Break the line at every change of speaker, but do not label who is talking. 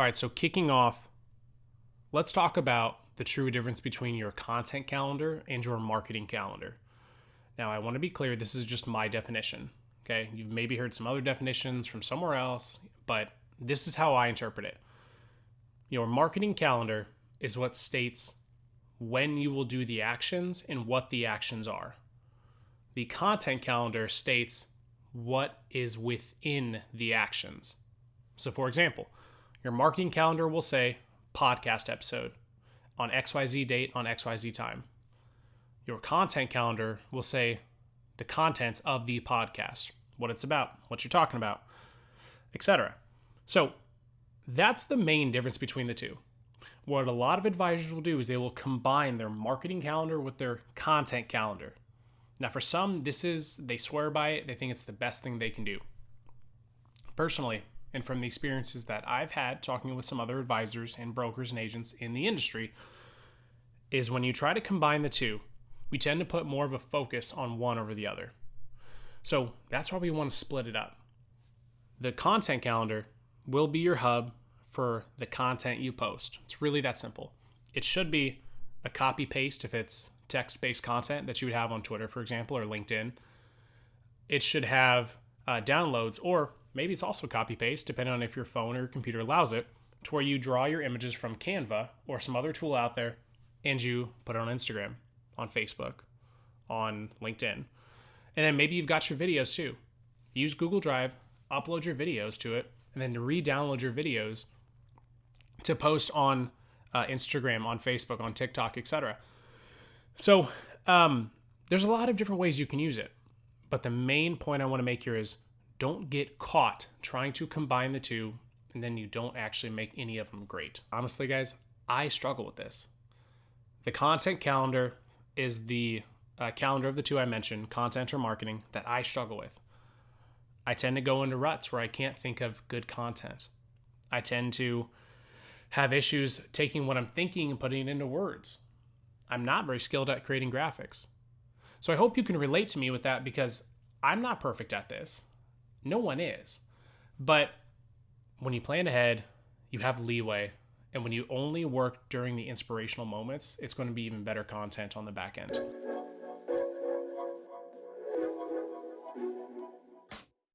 All right, so kicking off, let's talk about the true difference between your content calendar and your marketing calendar. Now, I want to be clear, this is just my definition. Okay, you've maybe heard some other definitions from somewhere else, but this is how I interpret it. Your marketing calendar is what states when you will do the actions and what the actions are. The content calendar states what is within the actions. So, for example, your marketing calendar will say podcast episode on XYZ date on XYZ time. Your content calendar will say the contents of the podcast, what it's about, what you're talking about, etc. So, that's the main difference between the two. What a lot of advisors will do is they will combine their marketing calendar with their content calendar. Now, for some, they swear by it. They think it's the best thing they can do. Personally, and from the experiences that I've had talking with some other advisors and brokers and agents in the industry, is when you try to combine the two, we tend to put more of a focus on one over the other. So that's why we want to split it up. The content calendar will be your hub for the content you post. It's really that simple. It should be a copy paste if it's text-based content that you would have on Twitter, for example, or LinkedIn. It should have downloads, or maybe it's also copy paste, depending on if your phone or your computer allows it, to where you draw your images from Canva or some other tool out there and you put it on Instagram, on Facebook, on LinkedIn. And then maybe you've got your videos too. Use Google Drive, upload your videos to it, and then to re-download your videos to post on Instagram, on Facebook, on TikTok, etc. So there's a lot of different ways you can use it. But the main point I want to make here is don't get caught trying to combine the two and then you don't actually make any of them great. Honestly, guys, I struggle with this. The content calendar is the calendar of the two I mentioned, content or marketing, that I struggle with. I tend to go into ruts where I can't think of good content. I tend to have issues taking what I'm thinking and putting it into words. I'm not very skilled at creating graphics. So I hope you can relate to me with that, because I'm not perfect at this. No one is. But when you plan ahead, you have leeway. And when you only work during the inspirational moments, it's going to be even better content on the back end.